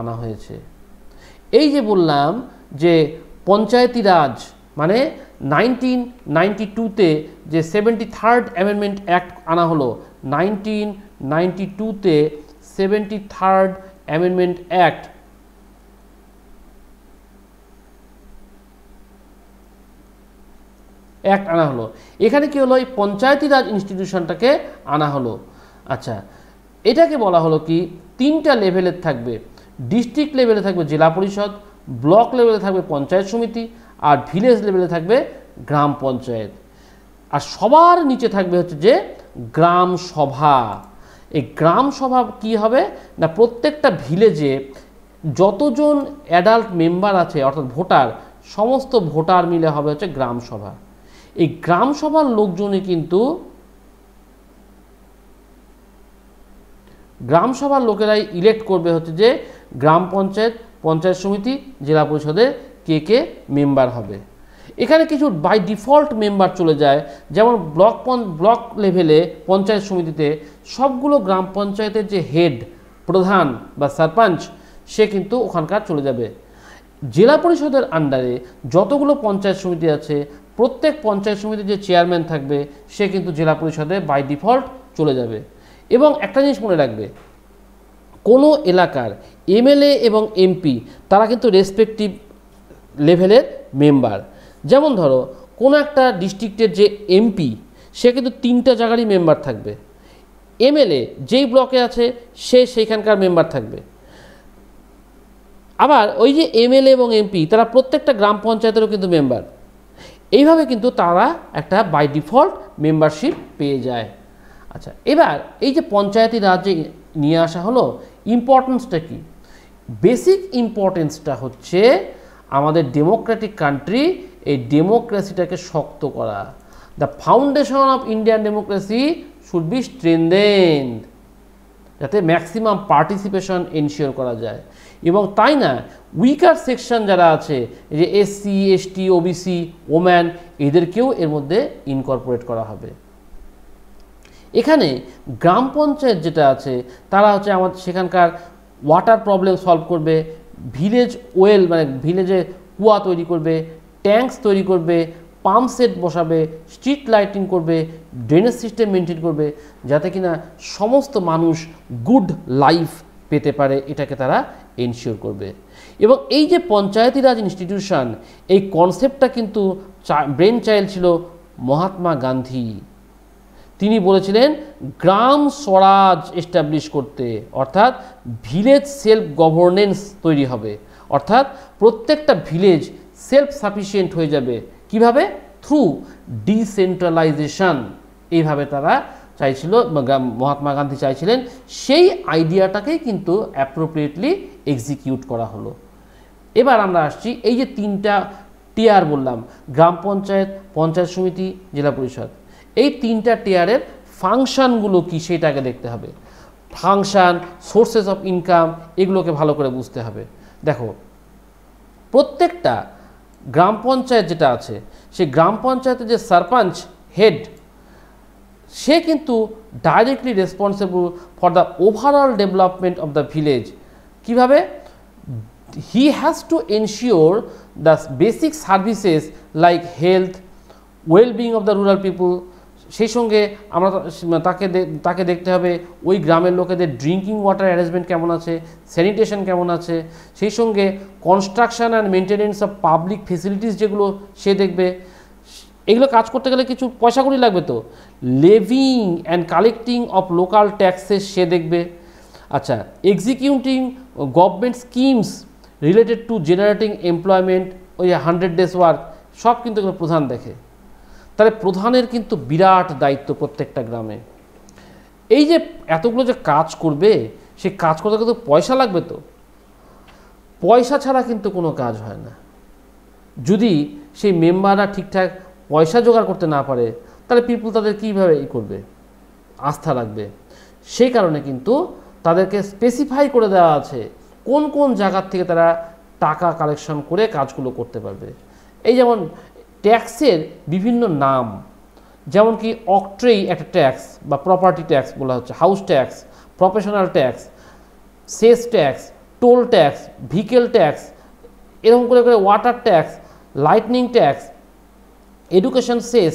আনা হয়েছে। এই যে বললাম যে পঞ্চায়েতি রাজ মানে 1992-তে যে 73rd অ্যামেন্ডমেন্ট অ্যাক্ট আনা হলো, 1992-তে 73rd অ্যামেন্ডমেন্ট অ্যাক্ট আনা হলো। এখানে কি হলো, এই পঞ্চায়েতি রাজ ইনস্টিটিউশনটাকে আনা হলো। আচ্ছা, এটাকে বলা হলো কি 3টা লেভেলের থাকবে। ডিস্ট্রিক্ট লেভেলে থাকবে জেলা পরিষদ, ব্লক লেভেলে থাকবে পঞ্চায়েত সমিতি, আর ভিলেজ লেভেলে থাকবে গ্রাম পঞ্চায়েত, আর সবার নিচে থাকবে হচ্ছে যে গ্রাম সভা। এই গ্রাম সভা কি হবে না, প্রত্যেকটা ভিলেজে যতজন অ্যাডাল্ট মেম্বার আছে অর্থাৎ ভোটার, সমস্ত ভোটার মিলে হবে হচ্ছে গ্রাম সভা। এই গ্রাম সভার লোকজনই কিন্তু গ্রাম সভার লোকেরাই ইলেক্ট করবে হচ্ছে যে গ্রাম পঞ্চায়েত পঞ্চায়েত সমিতি জেলা পরিষদে কে কে মেম্বার হবে। এখানে কিছু বাই ডিফল্ট মেম্বার চলে যায়, যেমন ব্লক লেভেলে পঞ্চায়েত সমিতিতে সবগুলো গ্রাম পঞ্চায়েতের যে হেড প্রধান বা সরপঞ্চ সে কিন্তু ওখানকার চলে যাবে। জেলা পরিষদের আন্ডারে যতগুলো পঞ্চায়েত সমিতি আছে প্রত্যেক পঞ্চায়েত সমিতির যে চেয়ারম্যান থাকবে সে কিন্তু জেলা পরিষদে বাই ডিফল্ট চলে যাবে। এবং একটা জিনিস মনে রাখবে, কোনো এলাকার এমএলএ এবং এমপি তারা কিন্তু রেসপেক্টিভ লেভেলের মেম্বার। যেমন ধরো কোনো একটা ডিস্ট্রিক্টের যে এমপি সে কিন্তু 3টা জায়গারই মেম্বার থাকবে, এমএলএ যেই ব্লকে আছে সে সেইখানকার মেম্বার থাকবে। আবার ওই যে এমএলএ এবং এমপি তারা প্রত্যেকটা গ্রাম পঞ্চায়েতেরও কিন্তু মেম্বার। এইভাবে কিন্তু তারা একটা বাই ডিফল্ট মেম্বারশিপ পেয়ে যায়। আচ্ছা, এবার এই যে পঞ্চায়েতি রাজ্যে নিয়ে আসা হলো, ইম্পর্টেন্সটা কি? বেসিক ইম্পর্টেন্সটা হচ্ছে আমাদের ডেমোক্রেটিক কান্ট্রি এই ডেমোক্রেসিটাকে শক্ত করা। The foundation of Indian democracy should be strengthened, যাতে ম্যাক্সিমাম পার্টিসিপেশন এনশিওর করা যায়। এবং তাই না, উইকার সেকশন যারা আছে, যে এসসি এসটি ওবিসি ওম্যান, এদেরকেও এর মধ্যে ইনকর্পোরেট করা হবে। এখানে গ্রাম পঞ্চায়েত যেটা আছে তারা হচ্ছে আমাদের সেখানকার ওয়াটার প্রবলেম সলভ করবে, ভিলেজ ওয়েল মানে ভিলেজে কুয়া তৈরি করবে, ট্যাঙ্কস তৈরি করবে, পাম্প সেট বসাবে, স্ট্রিট লাইটিং করবে, ড্রেনেজ সিস্টেম মেনটেন করবে, যাতে কিনা সমস্ত মানুষ গুড লাইফ পেতে পারে, এটাকে তারা এনশিওর করবে। এবং এই যে পঞ্চায়েতি রাজ ইনস্টিটিউশন, এই কনসেপ্টটা কিন্তু ব্রেন চাইল্ড ছিল মহাত্মা গান্ধী। তিনি বলেছিলেন গ্রাম স্বরাজ এস্টাবলিশ করতে, অর্থাৎ ভিলেজ সেলফ গভর্নেন্স তৈরি হবে, অর্থাৎ প্রত্যেকটা ভিলেজ সেলফ সাফিসিয়েন্ট হয়ে যাবে। কিভাবে? Through decentralisation. এইভাবে তারা চাইছিল, মহাত্মা গান্ধী চাইছিলেন, সেই আইডিয়াটাকেই কিন্তু অ্যাপ্রোপ্রিয়েটলি এক্সিকিউট করা হলো। এবার আমরা আসছি এই যে 3টা টিয়ার বললাম, গ্রাম পঞ্চায়েত, পঞ্চায়েত সমিতি, জেলা পরিষদ, এই 3টা টিয়ারের ফাংশানগুলো কি সেটাকে দেখতে হবে। ফাংশান, সোর্সেস অফ ইনকাম, এগুলোকে ভালো করে বুঝতে হবে। দেখো, প্রত্যেকটা গ্রাম পঞ্চায়েত যেটা আছে সেই গ্রাম পঞ্চায়েতের যে সরপঞ্চ হেড, সে কিন্তু directly responsible for the overall development of the village. কীভাবে? He has to ensure the basic services like health, wellbeing of the rural people. সেই সঙ্গে আমরা তাকে দেখতে হবে ওই গ্রামের লোকেদের ড্রিঙ্কিং ওয়াটার অ্যারেঞ্জমেন্ট কেমন আছে, স্যানিটেশন কেমন আছে, সেই সঙ্গে construction and maintenance of public facilities যেগুলো সে দেখবে। এগুলো কাজ করতে গেলে কিছু পয়সা কড়ি লাগবে, তো levying and collecting of local taxes সে দেখবে। আচ্ছা, executing government schemes related to generating employment, ওই 100 days ওয়ার্ক, সব কিন্তু এগুলো প্রধান দেখে। তাহলে প্রধানের কিন্তু বিরাট দায়িত্ব প্রত্যেকটা গ্রামে। এই যে এতগুলো যে কাজ করবে, সে কাজ করতে কিন্তু পয়সা লাগবে, তো পয়সা ছাড়া কিন্তু কোনো কাজ হয় না। যদি সেই মেম্বাররা ঠিকঠাক পয়সা জোগাড় করতে না পারে, তাহলে পিপুল তাদের কীভাবে করবে, আস্থা রাখবে। সেই কারণে কিন্তু তাদেরকে স্পেসিফাই করে দেওয়া আছে কোন কোন জায়গার থেকে তারা টাকা কালেকশন করে কাজগুলো করতে পারবে। এই যেমন ট্যাক্সের বিভিন্ন নাম, যেমন কি অকট্রেই একটা ট্যাক্স বা প্রপার্টি ট্যাক্স বলা হচ্ছে, house tax, professional tax, cess tax, toll tax, vehicle tax, এরকম করে করে water tax, lightning tax, education cess,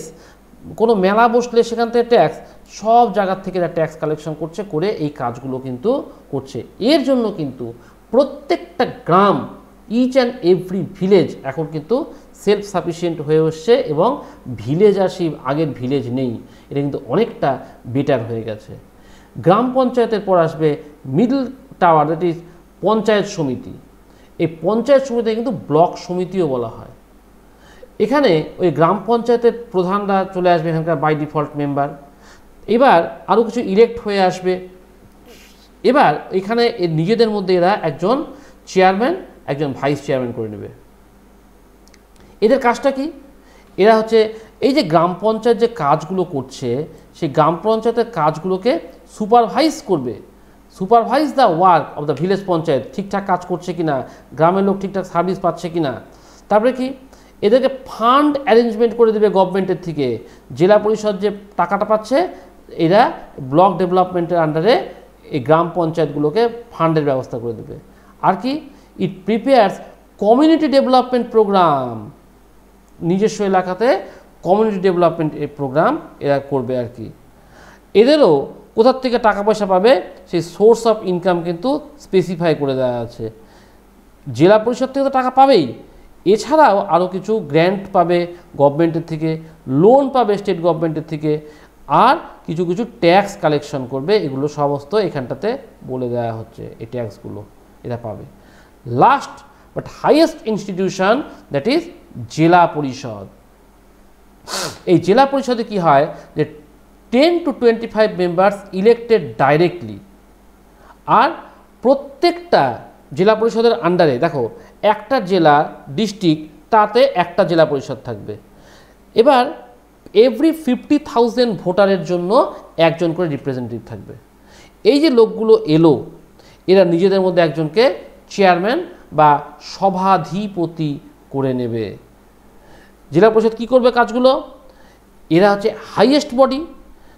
কোনো মেলা বসলে সেখান থেকে ট্যাক্স, সব জায়গার থেকে এরা ট্যাক্স কালেকশন করছে, করে এই কাজগুলো কিন্তু করছে। এর জন্য কিন্তু প্রত্যেকটা গ্রাম, ইচ অ্যান্ড এভরি ভিলেজ এখন কিন্তু সেলফ সাফিসিয়েন্ট হয়ে আসছে, এবং ভিলেজ আর সেই আগের ভিলেজ নেই, এটা কিন্তু অনেকটা বেটার হয়ে গেছে। গ্রাম পঞ্চায়েতের পর আসবে middle tower, that is panchayat সমিতি। এই পঞ্চায়েত সমিতি কিন্তু ব্লক সমিতিও বলা হয়। এখানে ওই গ্রাম পঞ্চায়েতের প্রধানরা চলে আসবে এখানকার বাই ডিফল্ট মেম্বার। এবার আরও কিছু ইলেক্ট হয়ে আসবে। এবার এখানে নিজেদের মধ্যে এরা একজন চেয়ারম্যান, একজন ভাইস চেয়ারম্যান করে নেবে। এদের কাজটা কি? এরা হচ্ছে এই যে গ্রাম পঞ্চায়েত যে কাজগুলো করছে, সেই গ্রাম পঞ্চায়েতের কাজগুলোকে সুপারভাইজ করবে, supervise the work of the village panchayat, ঠিকঠাক কাজ করছে কিনা, গ্রামের লোক ঠিকঠাক সার্ভিস পাচ্ছে কিনা। তারপরে কি এদেরকে ফান্ড অ্যারেঞ্জমেন্ট করে দেবে গভর্নমেন্টের থেকে, জেলা পরিষদ যে টাকাটা পাচ্ছে এরা ব্লক ডেভেলপমেন্টের আন্ডারে এই গ্রাম পঞ্চায়েতগুলোকে ফান্ডের ব্যবস্থা করে দেবে। আর কি ইট প্রিপেয়ার্স কমিউনিটি ডেভেলপমেন্ট প্রোগ্রাম, নিজস্ব এলাকাতে কমিউনিটি ডেভেলপমেন্ট প্রোগ্রাম এরা করবে আর কি। এদেরও কোথার থেকে টাকা পয়সা পাবে সেই সোর্স অফ ইনকাম কিন্তু স্পেসিফাই করে দেওয়া আছে। জেলা পরিষদ থেকে তো টাকা পাবেই, এছাড়াও আরও কিছু গ্র্যান্ট পাবে গভর্নমেন্টের থেকে, লোন পাবে স্টেট গভর্নমেন্টের থেকে, আর কিছু কিছু ট্যাক্স কালেকশন করবে। এগুলো সমস্ত এখানটাতে বলে দেওয়া হচ্ছে, এই ট্যাক্সগুলো এরা পাবে। Last but highest institution that is জেলা পরিষদ। এই জেলা পরিষদে কি হয় যে 10 to 25 মেম্বার্স ইলেক্টেড ডাইরেক্টলি, আর প্রত্যেকটা জেলা পরিষদের আন্ডারে দেখো একটা জেলা ডিস্ট্রিক্ট তাতে একটা জেলা পরিষদ থাকবে। এবার এভরি 50,000 ভোটারের জন্য একজন করে রিপ্রেজেন্টেটিভ থাকবে। এই যে লোকগুলো এলো এরা নিজেদের মধ্যে একজনকে চেয়ারম্যান বা সভাধিপতি করে নেবে। জেলা পরিষদ কী করবে কাজগুলো, এরা হচ্ছে হাইয়েস্ট বডি।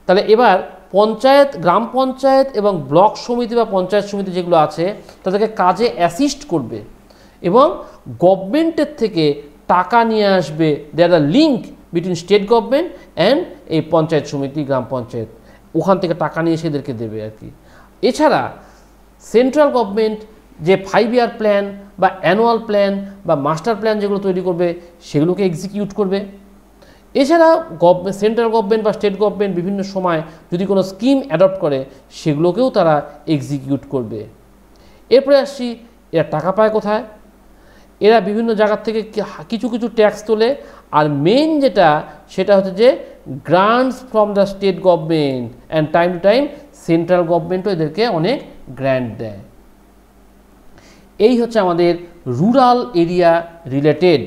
তাহলে এবার পঞ্চায়েত, গ্রাম পঞ্চায়েত এবং ব্লক সমিতি বা পঞ্চায়েত সমিতি যেগুলো আছে তাদেরকে কাজে অ্যাসিস্ট করবে এবং গভর্নমেন্টের থেকে টাকা নিয়ে আসবে। There the link between state government and এই পঞ্চায়েত সমিতি, গ্রাম পঞ্চায়েত, ওখান থেকে টাকা নিয়ে এদেরকে দেবে আর কি। এছাড়া সেন্ট্রাল গভর্নমেন্ট যে 5 ইয়ার প্ল্যান বা অ্যানুয়াল প্ল্যান বা মাস্টার প্ল্যান যেগুলো তৈরি করবে সেগুলোকে এক্সিকিউট করবে। এছাড়া সেন্ট্রাল গভর্নমেন্ট বা স্টেট গভর্নমেন্ট বিভিন্ন সময় যদি কোনো স্কিম অ্যাডপ্ট করে সেগুলোকেও তারা এক্সিকিউট করবে। এরপরে আসছি এরা টাকা পায় কোথায়। এরা বিভিন্ন জায়গার থেকে কিছু কিছু ট্যাক্স তোলে, আর মেইন যেটা সেটা হচ্ছে যে grants from the state government and time to time central গভর্নমেন্টও এদেরকে অনেক গ্র্যান্ট দেয়। এই হচ্ছে আমাদের রুরাল এরিয়া রিলেটেড।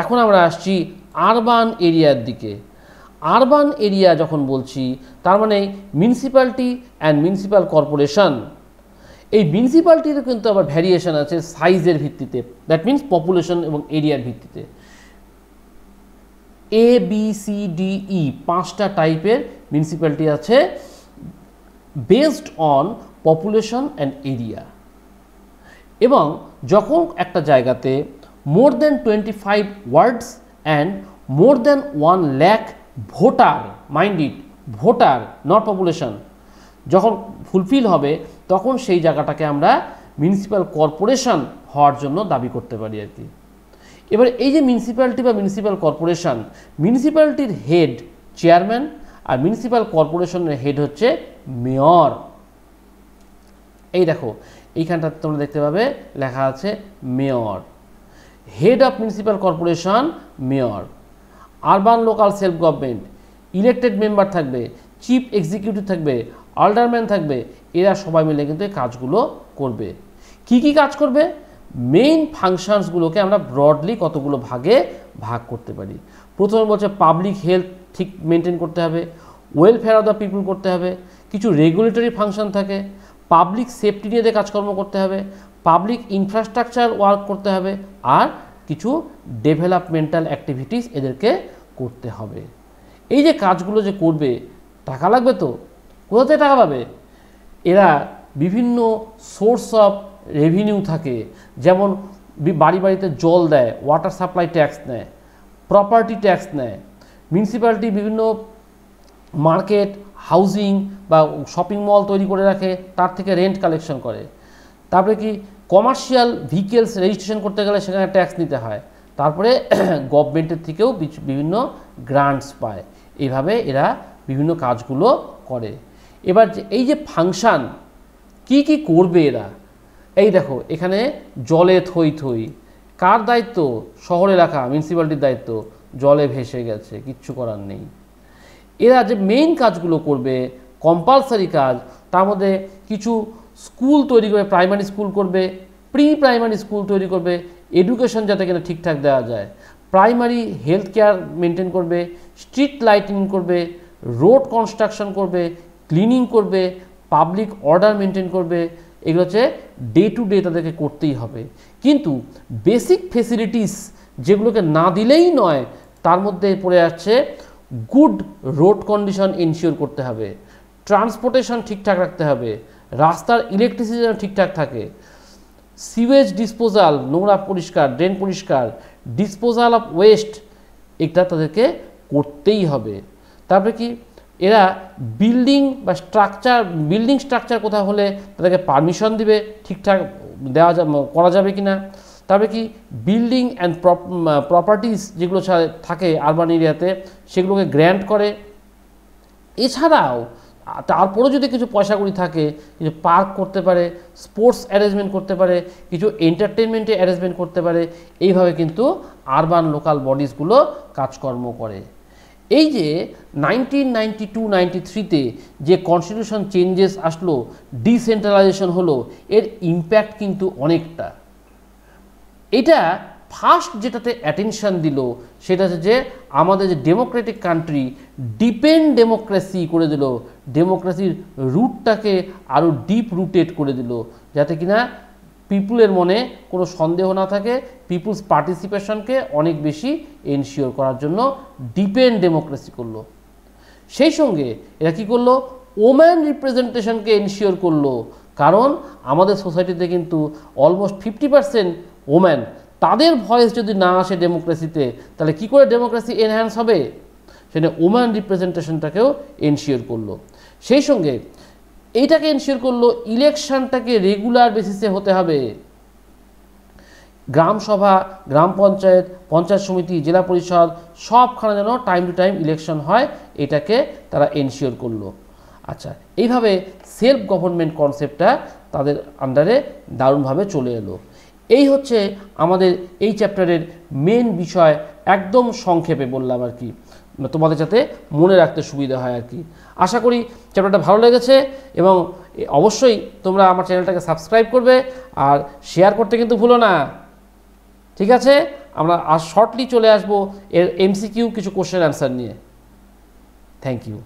এখন আমরা আসছি আরবান এরিয়ার দিকে। আরবান এরিয়া যখন বলছি তার মানে মিউনিসিপ্যালিটি অ্যান্ড মিউনিসিপ্যাল কর্পোরেশন। এই মিউনিসিপ্যালিটিরও কিন্তু আবার ভ্যারিয়েশন আছে সাইজের ভিত্তিতে, দ্যাট মিনস পপুলেশন এবং এরিয়ার ভিত্তিতে। ABCDE 5টা টাইপের মিউনিসিপ্যালিটি আছে based on population and area. এবং যখন একটা জায়গাতে more than 25 wards and more than 1 lakh voter, mind it, voter not population, যখন ফুলফিল হবে তখন সেই জায়গাটাকে আমরা মিউনিসিপ্যাল কর্পোরেশন হওয়ার জন্য দাবি করতে পারি আর কি। এবার এই যে মিউনিসিপ্যালিটি বা মিউনিসিপ্যাল কর্পোরেশন, মিউনিসিপ্যালিটির হেড চেয়ারম্যান আর মিউনিসিপ্যাল কর্পোরেশনের হেড হচ্ছে মেয়র। এই দেখো এইখানটা তোমরা দেখতে পাবে লেখা আছে mayor, head of municipal corporation mayor. Urban local self government elected member থাকবে, চিফ এক্সিকিউটিভ থাকবে, আল্ডারম্যান থাকবে, এরা সবাই মিলে কিন্তু এই কাজগুলো করবে। কি কি কাজ করবে? মেইন ফাংশনসগুলোকে আমরা ব্রডলি কতগুলো ভাগে ভাগ করতে পারি। প্রথমে বলছে পাবলিক হেলথ ঠিক মেনটেন করতে হবে, ওয়েলফেয়ার অফ দ্য পিপল করতে হবে, কিছু রেগুলেটরি ফাংশন থাকে, পাবলিক সেফটি নিয়ে কাজকর্ম করতে হবে, পাবলিক ইনফ্রাস্ট্রাকচার ওয়ার্ক করতে হবে, আর কিছু ডেভেলপমেন্টাল অ্যাক্টিভিটিস এদেরকে করতে হবে। এই যে কাজগুলো যে করবে টাকা লাগবে তো, কোথা থেকে টাকা পাবে? এরা বিভিন্ন সোর্স অফ রেভিনিউ থাকে, যেমন বাড়ি বাড়িতে জল দেয়, ওয়াটার সাপ্লাই ট্যাক্স নেয়, প্রপার্টি ট্যাক্স নেয়, মিউনিসিপ্যালিটি বিভিন্ন মার্কেট, হাউজিং বা শপিং মল তৈরি করে রাখে, তার থেকে রেন্ট কালেকশন করে। তারপরে কি কমার্শিয়াল ভেহিকেলস রেজিস্ট্রেশন করতে গেলে সেখানে ট্যাক্স নিতে হয়। তারপরে গভর্নমেন্টের থেকেও বিভিন্ন গ্রান্টস পায়। এইভাবে এরা বিভিন্ন কাজগুলো করে। এবার এই যে ফাংশান কি কি করবে এরা, এই দেখো এখানে জলে থই থই, কার দায়িত্ব? শহর এলাকা, মিউনিসিপ্যালিটির দায়িত্ব, জলে ভেসে গেছে, কিচ্ছু করার নেই। এরা যে মেইন কাজগুলো করবে কম্পালসারি কাজ, তার মধ্যে কিছু স্কুল তৈরি করবে, প্রাইমারি স্কুল করবে, প্রি প্রাইমারি স্কুল তৈরি করবে, এডুকেশন যাতে কিনা ঠিকঠাক দেওয়া যায়, প্রাইমারি হেলথ কেয়ার মেনটেন করবে, স্ট্রিট লাইটিং করবে, রোড কনস্ট্রাকশন করবে, ক্লিনিং করবে, পাবলিক অর্ডার মেনটেন করবে, এগুলো হচ্ছে ডে টু ডে তাদেরকে করতেই হবে। কিন্তু বেসিক ফেসিলিটিস যেগুলোকে না দিলেই নয়, তার মধ্যে পড়ে আসছে গুড রোড কন্ডিশন এনশিওর করতে হবে, ট্রান্সপোর্টেশন ঠিকঠাক রাখতে হবে, রাস্তার ইলেকট্রিসিটি যেন ঠিকঠাক থাকে, সিওয়েজ ডিসপোজাল, নোংরা পরিষ্কার, ড্রেন পরিষ্কার, ডিসপোজাল অফ ওয়েস্ট, এটা তাদেরকে করতেই হবে। তারপরে কি, এরা বিল্ডিং স্ট্রাকচার কোথাও হলে তাদেরকে পারমিশন দিবে, ঠিকঠাক করা যাবে কি না। তারপরে কি, বিল্ডিং অ্যান্ড প্রপার্টিস যেগুলো থাকে আরবান এরিয়াতে সেগুলোকে গ্র্যান্ট করে। এছাড়াও তারপরেও যদি কিছু পয়সা কড়ি থাকে, কিছু পার্ক করতে পারে, স্পোর্টস অ্যারেঞ্জমেন্ট করতে পারে, কিছু এন্টারটেনমেন্টের অ্যারেঞ্জমেন্ট করতে পারে। এইভাবে কিন্তু আরবান লোকাল বডিজগুলো কাজকর্ম করে। এই যে 1992-93-তে যে কনস্টিটিউশন চেঞ্জেস আসলো, ডিসেন্ট্রালাইজেশন হলো, এর ইম্প্যাক্ট কিন্তু অনেকটা। এটা ফার্স্ট যেটাতে অ্যাটেনশন দিল সেটা হচ্ছে যে আমাদের যে ডেমোক্রেটিক কান্ট্রি ডিপেন্ড ডেমোক্রেসি করে দিল, ডেমোক্রেসির রুটটাকে আরও ডিপ রুটেড করে দিল, যাতে কিনা পিপুলের মনে কোনো সন্দেহ না থাকে, পিপুলস পার্টিসিপেশনকে অনেক বেশি এনশিওর করার জন্য ডিপেন্ড ডেমোক্রেসি করলো। সেই সঙ্গে এরা কী করলো, ওম্যান রিপ্রেজেন্টেশনকে এনশিওর করলো। কারণ আমাদের সোসাইটিতে কিন্তু অলমোস্ট 50% ওম্যান, তাদের ভয়েস যদি না আসে ডেমোক্রেসিতে, তাহলে কি করে ডেমোক্রেসি এনহ্যান্স হবে? সেটা ওম্যান রিপ্রেজেন্টেশনটাকেও এনশিওর করলো। সেই সঙ্গে এইটাকে এনশিওর করলো ইলেকশনটাকে রেগুলার বেসিসে হতে হবে। গ্রাম সভা, গ্রাম পঞ্চায়েত, পঞ্চায়েত সমিতি, জেলা পরিষদ সবখানে যেন টাইম টু টাইম ইলেকশন হয়, এটাকে তারা এনশিওর করলো। আচ্ছা, এইভাবে সেলফ গভর্নমেন্ট কনসেপ্টটা তাদের আন্ডারে দারুণভাবে চলে এলো। এই হচ্ছে আমাদের এই চ্যাপ্টারের মেন বিষয়, একদম সংক্ষেপে বললাম আর কি, তোমাদের যাতে মনে রাখতে সুবিধা হয় আর কি। আশা করি চ্যাপ্টারটা ভালো লেগেছে এবং অবশ্যই তোমরা আমার চ্যানেলটাকে সাবস্ক্রাইব করবে আর শেয়ার করতে কিন্তু ভুলো না, ঠিক আছে? আমরা আর শর্টলি চলে আসবো এর এমসিকিউ কিছু কোশ্চেন অ্যান্সার নিয়ে। Thank you.